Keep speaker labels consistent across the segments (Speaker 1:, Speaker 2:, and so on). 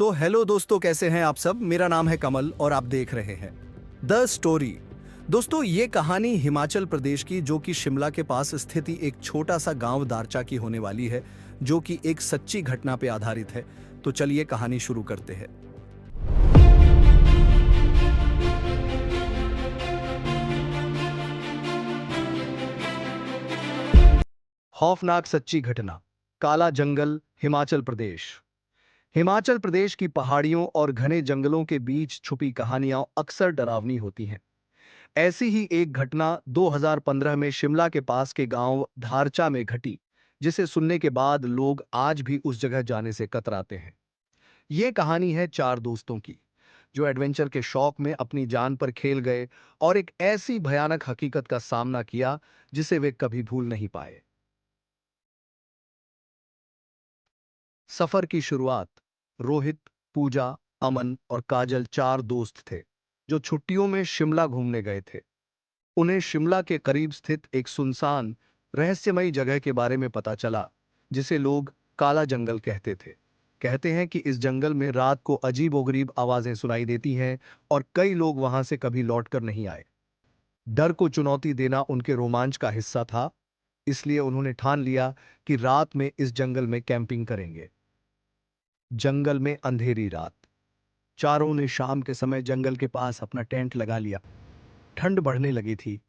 Speaker 1: तो हेलो दोस्तों, कैसे हैं आप सब। मेरा नाम है कमल और आप देख रहे हैं द स्टोरी। दोस्तों, ये कहानी हिमाचल प्रदेश की, जो कि शिमला के पास स्थिति एक छोटा सा गांव दारचा की होने वाली है, जो कि एक सच्ची घटना पे आधारित है। तो चलिए कहानी शुरू करते हैं। खौफनाक सच्ची घटना। काला जंगल, हिमाचल प्रदेश। हिमाचल प्रदेश की पहाड़ियों और घने जंगलों के बीच छुपी कहानियां अक्सर डरावनी होती हैं। ऐसी ही एक घटना 2015 में शिमला के पास के गांव धारचा में घटी, जिसे सुनने के बाद लोग आज भी उस जगह जाने से कतराते हैं। यह कहानी है चार दोस्तों की, जो एडवेंचर के शौक में अपनी जान पर खेल गए और एक ऐसी भयानक हकीकत का सामना किया जिसे वे कभी भूल नहीं पाए। सफर की शुरुआत। रोहित, पूजा, अमन और काजल चार दोस्त थे, जो छुट्टियों में शिमला घूमने गए थे। उन्हें शिमला के करीब स्थित एक सुनसान, रहस्यमयी जगह के बारे में पता चला, जिसे लोग काला जंगल कहते थे। कहते हैं कि इस जंगल में रात को अजीबोगरीब आवाजें सुनाई देती हैं और कई लोग वहां से कभी लौटकर नहीं आए। डर को चुनौती देना उनके रोमांच का हिस्सा था, इसलिए उन्होंने ठान लिया कि रात में इस जंगल में कैंपिंग करेंगे। जंगल में अंधेरी रात। चारों ने शाम के समय जंगल के पास अपना टेंट लगा लिया। ठंड बढ़ने लगी थी,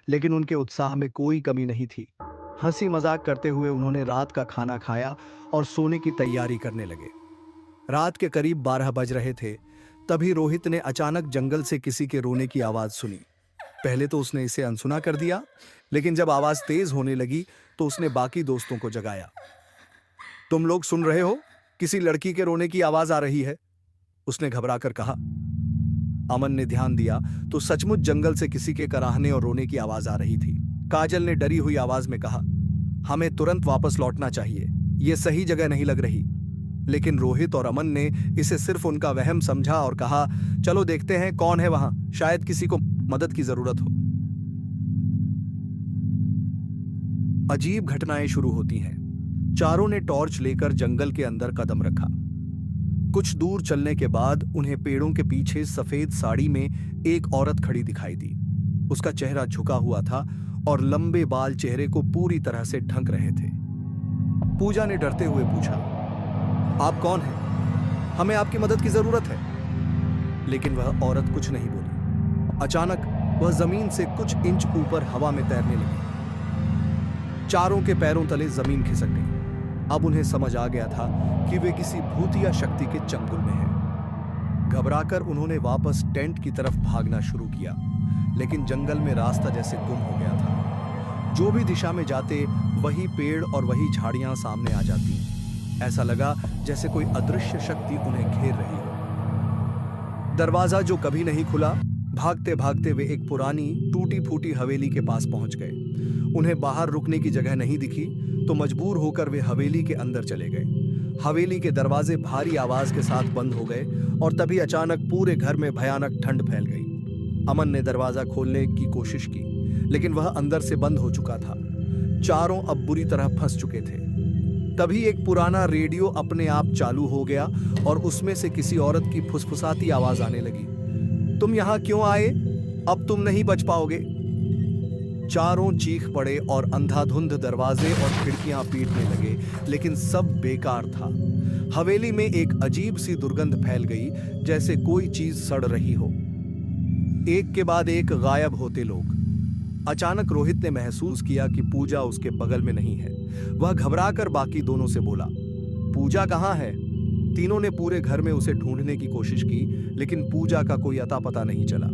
Speaker 1: लेकिन उनके उत्साह में कोई कमी नहीं थी। हंसी मजाक करते हुए उन्होंने रात का खाना खाया और सोने की तैयारी करने लगे। रात के करीब 12 बज रहे थे, तभी रोहित ने अचानक जंगल से किसी के रोने की आवाज सुनी। पहले तो उसने इसे अनसुना कर दिया, लेकिन जब आवाज तेज होने लगी तो उसने बाकी दोस्तों को जगाया। तुम लोग सुन रहे हो? किसी लड़की के रोने की आवाज आ रही है, उसने घबराकर कहा। अमन ने ध्यान दिया तो सचमुच जंगल से किसी के कराहने और रोने की आवाज आ रही थी। काजल ने डरी हुई आवाज में कहा, हमें तुरंत वापस लौटना चाहिए, यह सही जगह नहीं लग रही। लेकिन रोहित और अमन ने इसे सिर्फ उनका वहम समझा और कहा, चलो देखते हैं कौन है वहां, शायद किसी को मदद की जरूरत हो। अजीब घटनाएं शुरू होती हैं। चारों ने टॉर्च लेकर जंगल के अंदर कदम रखा। कुछ दूर चलने के बाद उन्हें पेड़ों के पीछे सफेद साड़ी में एक औरत खड़ी दिखाई दी। उसका चेहरा झुका हुआ था और लंबे बाल चेहरे को पूरी तरह से ढक रहे थे। पूजा ने डरते हुए पूछा, आप कौन हैं? हमें आपकी मदद की जरूरत है। लेकिन वह औरत कुछ नहीं बोली। अचानक वह जमीन से कुछ इंच ऊपर हवा में तैरने लगी। चारों के पैरों तले जमीन खिसक गई। अब उन्हें समझ आ गया था कि वे किसी भूतिया शक्ति के चंगुल में हैं। घबराकर उन्होंने वापस टेंट की तरफ भागना शुरू किया, लेकिन जंगल में रास्ता जैसे गुम हो गया था। जो भी दिशा में जाते, वही पेड़ और वही झाड़ियां सामने आ जाती। ऐसा लगा जैसे कोई अदृश्य शक्ति उन्हें घेर रही हो। दरवाजा जो कभी नहीं खुला, भागते भागते वे एक पुरानी टूटी फूटी हवेली के पास पहुंच गए। उन्हें बाहर रुकने की जगह नहीं दिखी, तो मजबूर होकर वे हवेली के अंदर चले गए। हवेली के दरवाजे भारी आवाज के साथ बंद हो गए और तभी अचानक पूरे घर में भयानक ठंड फैल गई। अमन ने दरवाजा खोलने की कोशिश की, लेकिन वह अंदर से बंद हो चुका था। चारों अब बुरी तरह फंस चुके थे। तभी एक पुराना रेडियो अपने आप चालू हो गया और उसमें से किसी औरत की फुसफुसाती आवाज आने लगी, तुम यहां क्यों आए? अब तुम नहीं बच पाओगे। चारों चीख पड़े और अंधाधुंध दरवाजे और खिड़कियां पीटने लगे, लेकिन सब बेकार था। हवेली में एक अजीब सी दुर्गंध फैल गई, जैसे कोई चीज सड़ रही हो। एक के बाद एक गायब होते लोग। अचानक रोहित ने महसूस किया कि पूजा उसके बगल में नहीं है। वह घबराकर बाकी दोनों से बोला, पूजा कहाँ है? तीनों ने पूरे घर में उसे ढूंढने की कोशिश की, लेकिन पूजा का कोई अता पता नहीं चला।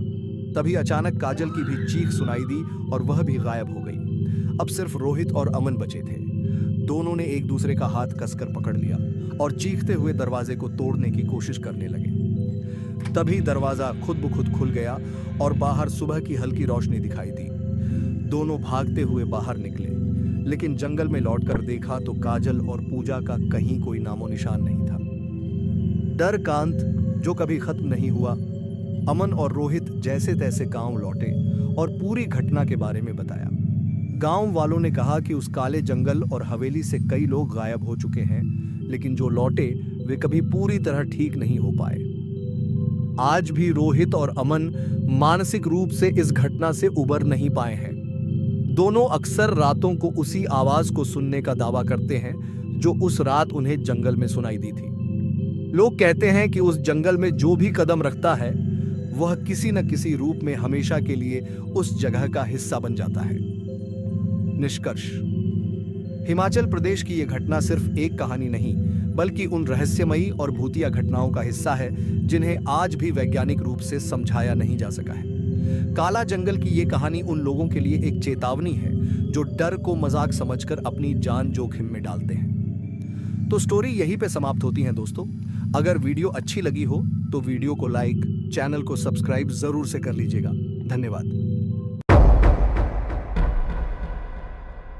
Speaker 1: तभी अचानक काजल की भी चीख सुनाई दी और वह भी गायब हो गई। अब सिर्फ रोहित और अमन बचे थे। दोनों ने एक दूसरे का हाथ कसकर पकड़ लिया और चीखते हुए दरवाजे को तोड़ने की कोशिश करने लगे। तभी दरवाजा खुद ब खुद खुल गया और बाहर सुबह की हल्की रोशनी दिखाई दी। दोनों भागते हुए बाहर निकले, लेकिन जंगल में लौटकर देखा तो काजल और पूजा का कहीं कोई नामो निशान नहीं था। डर कांत जो कभी खत्म नहीं हुआ। अमन और रोहित जैसे तैसे गांव लौटे और पूरी घटना के बारे में बताया। गांव वालों ने कहा कि उस काले जंगल और हवेली से कई लोग गायब हो चुके हैं, लेकिन जो लौटे वे कभी पूरी तरह ठीक नहीं हो पाए। आज भी रोहित और अमन मानसिक रूप से इस घटना से उबर नहीं पाए हैं। दोनों अक्सर रातों को उसी आवाज को सुनने का दावा करते हैं जो उस रात उन्हें जंगल में सुनाई दी थी। लोग कहते हैं कि उस जंगल में जो भी कदम रखता है वह किसी न किसी रूप में हमेशा के लिए उस जगह का हिस्सा बन जाता है। निष्कर्ष, हिमाचल प्रदेश की यह घटना सिर्फ एक कहानी नहीं बल्कि उन रहस्यमयी और भूतिया घटनाओं का हिस्सा है जिन्हें आज भी वैज्ञानिक रूप से समझाया नहीं जा सका है। काला जंगल की ये कहानी उन लोगों के लिए एक चेतावनी है जो डर को मजाक समझकर अपनी जान जोखिम में डालते हैं। तो स्टोरी यहीं पे समाप्त होती है दोस्तों। अगर वीडियो अच्छी लगी हो तो वीडियो को लाइक, चैनल को सब्सक्राइब जरूर से कर लीजिएगा। धन्यवाद।